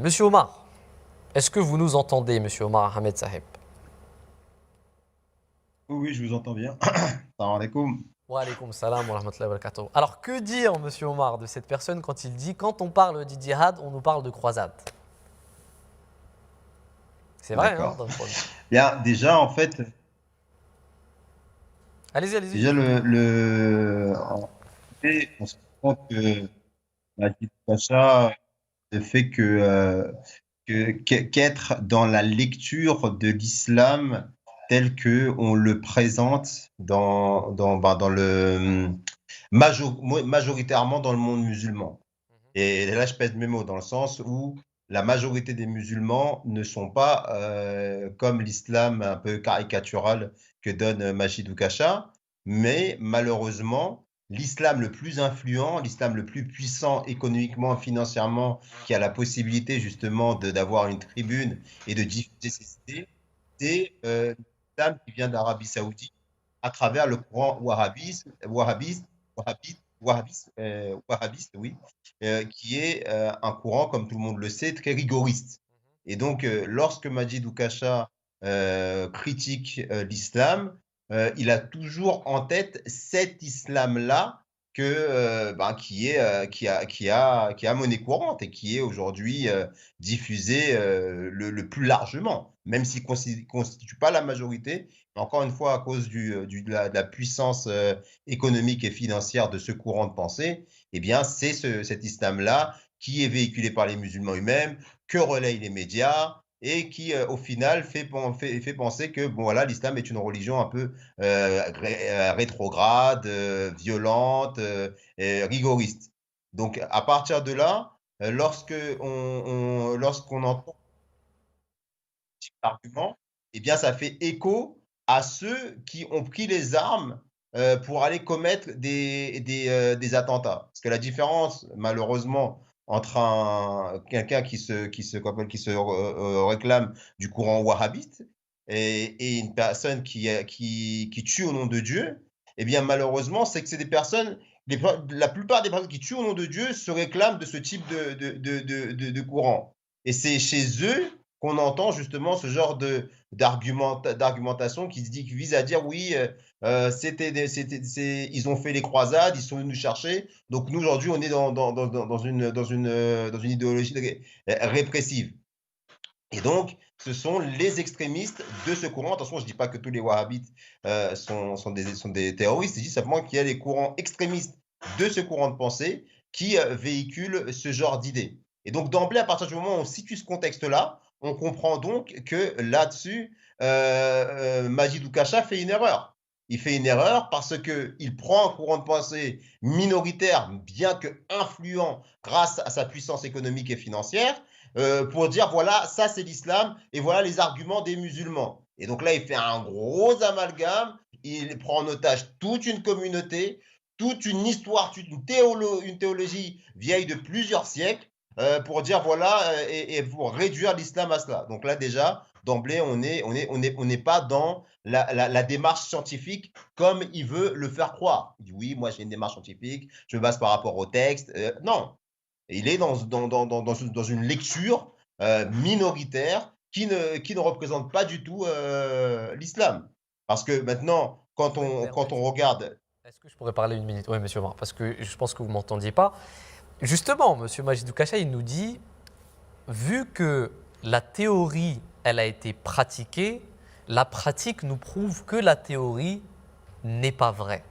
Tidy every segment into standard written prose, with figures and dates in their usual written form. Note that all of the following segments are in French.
Monsieur Omar, est-ce que vous nous entendez, Monsieur Omar Ahmed Sahib? Oui, oui, je vous entends bien. Salam alaikum. Wa alaykoum salam wa rahmatullahi wa barakatuh. Alors, que dire, Monsieur Omar, de cette personne quand il dit quand on parle du djihad, on nous parle de croisade? C'est vrai, hein, D'accord. dans le Coran. Bien, déjà, en fait, Allez-y, allez-y. déjà, en fait, on se rend compte que Majid Pacha, le fait qu'être dans la lecture de l'islam tel que on le présente dans majoritairement dans le monde musulman. Et là, je pèse mes mots dans le sens où la majorité des musulmans ne sont pas comme l'islam un peu caricatural que donne Majid Oukasha, mais malheureusement, l'islam le plus influent, l'islam le plus puissant économiquement, financièrement, qui a la possibilité justement d'avoir une tribune et de diffuser ses idées, c'est l'islam qui vient d'Arabie Saoudite à travers le courant wahhabiste, oui, qui est un courant, comme tout le monde le sait, très rigoriste. Et donc, lorsque Majid Oukasha critique l'islam, il a toujours en tête cet islam-là qui a monnaie courante et qui est aujourd'hui diffusé le plus largement, même s'il ne constitue pas la majorité. Mais encore une fois, à cause de la puissance économique et financière de ce courant de pensée, eh bien, c'est cet islam-là qui est véhiculé par les musulmans eux-mêmes, que relayent les médias et qui, au final, fait penser que bon, voilà, l'islam est une religion un peu rétrograde, violente, et rigoriste. Donc, à partir de là, lorsqu'on entend ce type d'argument, eh bien, ça fait écho à ceux qui ont pris les armes pour aller commettre des attentats. Parce que la différence, malheureusement, entre quelqu'un qui se réclame du courant wahhabiste et une personne qui tue au nom de Dieu, eh bien, malheureusement, c'est que c'est des personnes, la plupart des personnes qui tuent au nom de Dieu se réclament de ce type de courant. Et c'est chez eux qu'on entend justement ce genre d'argumentation qui vise à dire oui, ils ont fait les croisades, ils sont venus nous chercher, donc nous aujourd'hui on est dans une idéologie répressive. Et donc, ce sont les extrémistes de ce courant. Attention, je ne dis pas que tous les wahhabites sont des terroristes, je dis simplement qu'il y a des courants extrémistes de ce courant de pensée qui véhiculent ce genre d'idées. Et donc, d'emblée, à partir du moment où on situe ce contexte-là, on comprend donc que là-dessus, Majid Oukasha fait une erreur. Il fait une erreur parce qu'il prend un courant de pensée minoritaire, bien que influent grâce à sa puissance économique et financière, pour dire voilà, ça c'est l'islam et voilà les arguments des musulmans. Et donc là, il fait un gros amalgame, il prend en otage toute une communauté, toute une histoire, une théologie vieille de plusieurs siècles pour dire voilà et pour réduire l'islam à cela. Donc là déjà, d'emblée, on n'est pas dans la démarche scientifique comme il veut le faire croire. Il dit oui, moi j'ai une démarche scientifique, je me base par rapport au texte. Non, il est dans une lecture minoritaire qui ne représente pas du tout l'islam. Parce que maintenant, Oui, mais en quand fait, on regarde, est-ce que je pourrais parler une minute? Oui, Monsieur Omar, parce que je pense que vous ne m'entendiez pas. Justement, Monsieur Majid Oukasha, il nous dit, vu que la théorie, elle a été pratiquée, la pratique nous prouve que la théorie n'est pas vraie.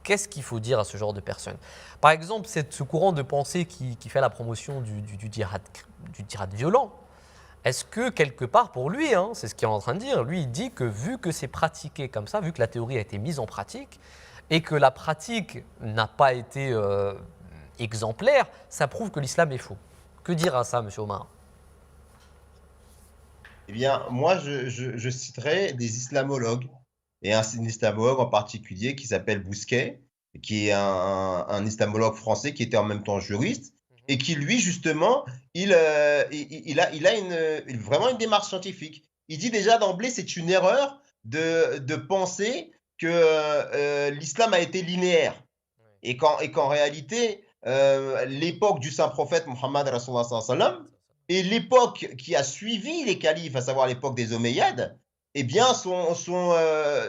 Qu'est-ce qu'il faut dire à ce genre de personnes? Par exemple, ce courant de pensée qui fait la promotion du djihad violent, est-ce que quelque part pour lui, hein, c'est ce qu'il est en train de dire, lui il dit que vu que c'est pratiqué comme ça, vu que la théorie a été mise en pratique, et que la pratique n'a pas été exemplaire, ça prouve que l'islam est faux. Que dire à ça, Monsieur Omar? eh bien, moi, je citerai des islamologues, et un islamologue en particulier qui s'appelle Bousquet, qui est un islamologue français qui était en même temps juriste, et qui, lui, justement, il a vraiment une démarche scientifique. Il dit déjà d'emblée, c'est une erreur de penser que l'islam a été linéaire, et qu'en réalité, l'époque du saint prophète Mohammed, Et l'époque qui a suivi les califes, à savoir l'époque des Omeyyades, eh bien, sont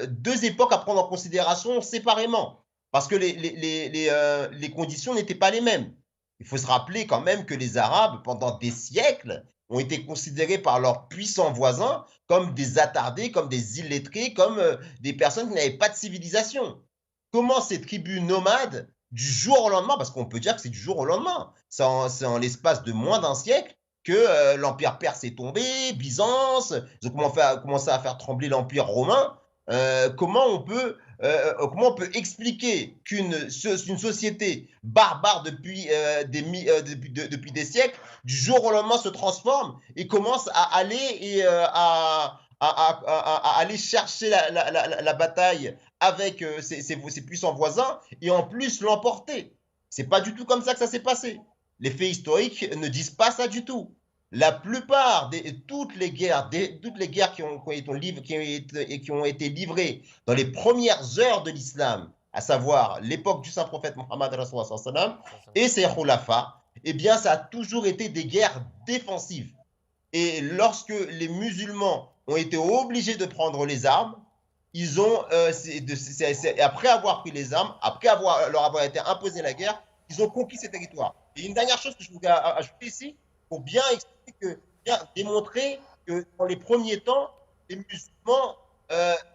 deux époques à prendre en considération séparément, parce que les conditions n'étaient pas les mêmes. Il faut se rappeler quand même que les Arabes, pendant des siècles, ont été considérés par leurs puissants voisins comme des attardés, comme des illettrés, comme des personnes qui n'avaient pas de civilisation. Comment ces tribus nomades, du jour au lendemain, parce qu'on peut dire que c'est du jour au lendemain, c'est en l'espace de moins d'un siècle, que l'Empire perse est tombé, Byzance, ils ont commencé à faire trembler l'Empire romain. Comment on peut expliquer qu'une société barbare depuis des siècles, du jour au lendemain, se transforme et commence à aller à aller chercher la bataille avec ses puissants voisins et en plus l'emporter? C'est pas du tout comme ça que ça s'est passé. Les faits historiques ne disent pas ça du tout. La plupart toutes les guerres qui ont été livrées dans les premières heures de l'islam, à savoir l'époque du saint prophète Mohammed et ses khulafas, eh bien, ça a toujours été des guerres défensives. Et lorsque les musulmans ont été obligés de prendre les armes, ils ont, après avoir pris les armes, leur avoir été imposé la guerre, ils ont conquis ces territoires. Et une dernière chose que je voudrais ajouter ici, pour bien démontrer que dans les premiers temps, les musulmans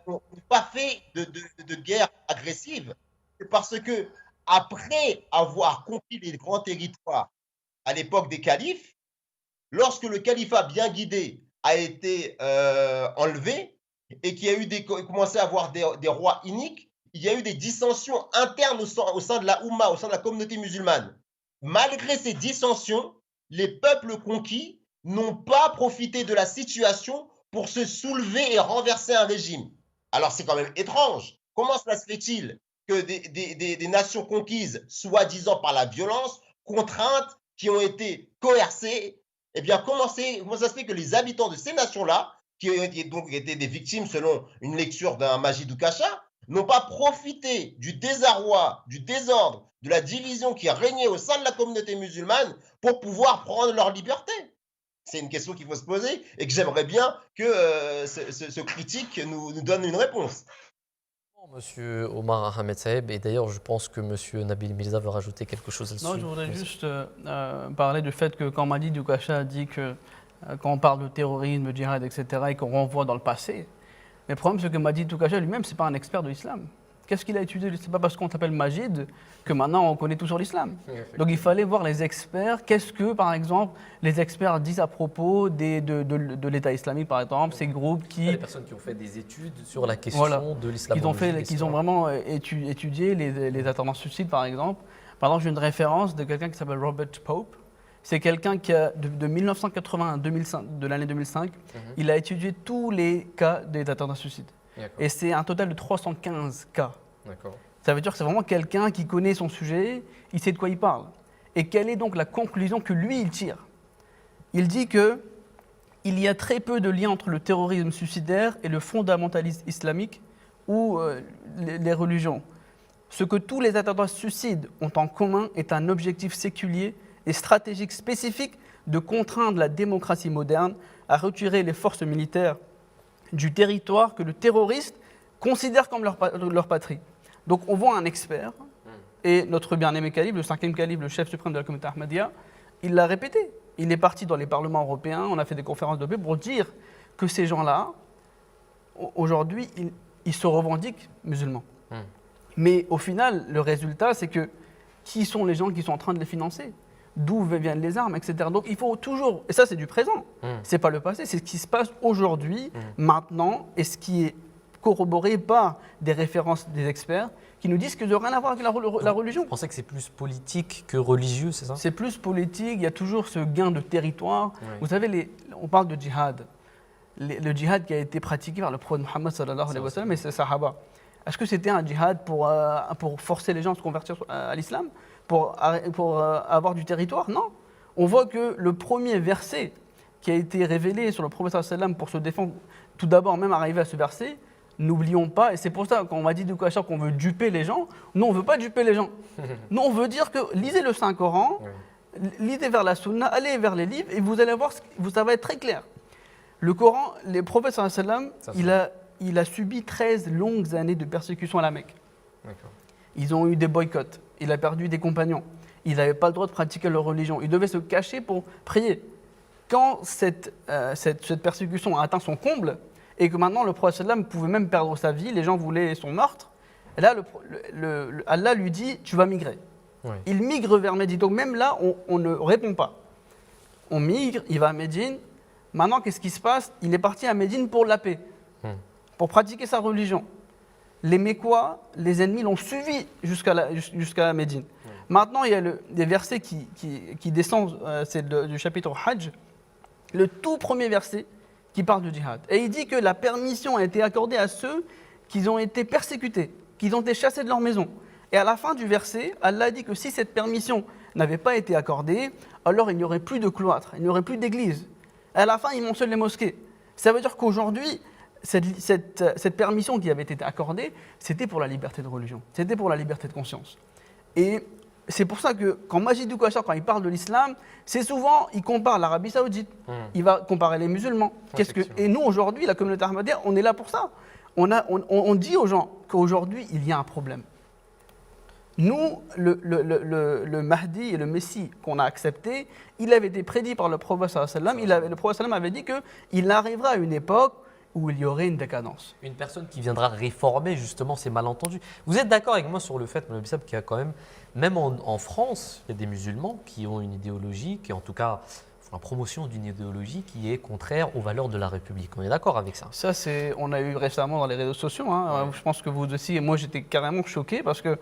n'ont pas fait de guerre agressive. C'est parce que après avoir conquis les grands territoires à l'époque des califes, lorsque le califat bien guidé a été enlevé et qu'il y a eu commencé à avoir des rois iniques, il y a eu des dissensions internes au sein de la Oumma, au sein de la communauté musulmane. Malgré ces dissensions, les peuples conquis n'ont pas profité de la situation pour se soulever et renverser un régime. Alors c'est quand même étrange. Comment cela se fait-il que des nations conquises, soi-disant par la violence, contraintes, qui ont été coercées, eh bien comment ça se fait que les habitants de ces nations-là, qui ont donc été des victimes selon une lecture d'un Majid Oukacha, n'ont pas profité du désarroi, du désordre, de la division qui régnait au sein de la communauté musulmane pour pouvoir prendre leur liberté? C'est une question qu'il faut se poser et que j'aimerais bien que ce critique nous donne une réponse. Monsieur Omar Ahmed Saeb, et d'ailleurs je pense que Monsieur Nabil Mirza veut rajouter quelque chose là-dessus. Non, je voudrais juste parler du fait que quand Majid Oukacha a dit que quand on parle de terrorisme, djihad, etc., et qu'on renvoie dans le passé, mais le problème c'est que Majid Oukacha lui-même, c'est pas un expert de l'islam. Qu'est-ce qu'il a étudié? C'est pas parce qu'on s'appelle Majid que maintenant on connaît tout sur l'islam. Donc il fallait voir les experts. Qu'est-ce que, par exemple, les experts disent à propos de l'État islamique, par exemple, ces groupes qui... Les personnes qui ont fait des études sur la question de l'islam. Ils ont vraiment étudié les attentats suicides, par exemple. Par exemple, j'ai une référence de quelqu'un qui s'appelle Robert Pope. C'est quelqu'un qui a, de 1980 à 2005, de l'année 2005, il a étudié tous les cas des attentats suicides. Et c'est un total de 315 cas. Ça veut dire que c'est vraiment quelqu'un qui connaît son sujet, il sait de quoi il parle. Et quelle est donc la conclusion que lui, il tire? Il dit qu'il y a très peu de liens entre le terrorisme suicidaire et le fondamentalisme islamique ou les religions. Ce que tous les attentats suicides ont en commun est un objectif séculier et stratégique spécifique de contraindre la démocratie moderne à retirer les forces militaires du territoire que le terroriste considère comme leur patrie. Donc on voit un expert, et notre bien-aimé calife, le 5e calife, le chef suprême de la communauté Ahmadiyya, il l'a répété. Il est parti dans les parlements européens, on a fait des conférences de paix pour dire que ces gens-là, aujourd'hui, ils se revendiquent musulmans. Mais au final, le résultat, c'est que qui sont les gens qui sont en train de les financer? D'où viennent les armes, etc. Donc il faut toujours, et ça c'est du présent, c'est pas le passé, c'est ce qui se passe aujourd'hui, maintenant, et ce qui est corroboré par des références des experts qui nous disent que ça n'a rien à voir avec la religion. Vous pensez que c'est plus politique que religieux, c'est ça? C'est plus politique, il y a toujours ce gain de territoire. Vous savez, on parle de djihad. Le djihad qui a été pratiqué par le prophète Mohammed sallallahu alayhi wa sallam et ses sahaba. Est-ce que c'était un djihad pour forcer les gens à se convertir à l'islam, pour avoir du territoire? Non. On voit que le premier verset qui a été révélé sur le prophète sallallahu alayhi wa sallam pour se défendre, tout d'abord même arrivé à ce verset, n'oublions pas, et c'est pour ça qu'on m'a dit d'Oukacha qu'on veut duper les gens, nous on ne veut pas duper les gens. Nous on veut dire que lisez le Saint-Coran lisez vers la sunna, allez vers les livres et vous allez voir, ça va être très clair. Le Coran, le prophète sallam, il a subi 13 longues années de persécution à la Mecque. D'accord. Ils ont eu des boycotts, il a perdu des compagnons, ils n'avaient pas le droit de pratiquer leur religion, ils devaient se cacher pour prier. Quand cette persécution a atteint son comble, et que maintenant le prophète sallam pouvait même perdre sa vie, les gens voulaient son meurtre, et là Allah lui dit « tu vas migrer ». Oui. Il migre vers Médine, donc même là on ne répond pas. On migre, il va à Médine, maintenant qu'est-ce qui se passe? Il est parti à Médine pour la paix, pour pratiquer sa religion. Les Mécois, les ennemis l'ont suivi jusqu'à Médine. Maintenant il y a des versets qui descendent, c'est du chapitre Hajj, le tout premier verset qui parle du djihad. Et il dit que la permission a été accordée à ceux qui ont été persécutés, qui ont été chassés de leur maison. Et à la fin du verset, Allah dit que si cette permission n'avait pas été accordée, alors il n'y aurait plus de cloître, il n'y aurait plus d'église. Et à la fin, il mentionne les mosquées. Ça veut dire qu'aujourd'hui, cette permission qui avait été accordée, c'était pour la liberté de religion, c'était pour la liberté de conscience. Et c'est pour ça que quand Majidou Kachar, quand il parle de l'islam, c'est souvent, il compare l'Arabie Saoudite, il va comparer les musulmans. Et nous, aujourd'hui, la communauté ahmadiyya, on est là pour ça. On dit aux gens qu'aujourd'hui, il y a un problème. Nous, le Mahdi et le Messie qu'on a accepté, il avait été prédit par le prophète sallam. Le prophète sallam avait dit qu'il arrivera à une époque où il y aurait une décadence. Une personne qui viendra réformer justement ces malentendus. Vous êtes d'accord avec moi sur le fait, Moulay Bissab, qu'il y a quand même en France, il y a des musulmans qui ont une idéologie, qui en tout cas font la promotion d'une idéologie qui est contraire aux valeurs de la République. On est d'accord avec ça? Ça, on a eu récemment dans les réseaux sociaux. Hein. Je pense que vous aussi, et moi j'étais carrément choqué parce que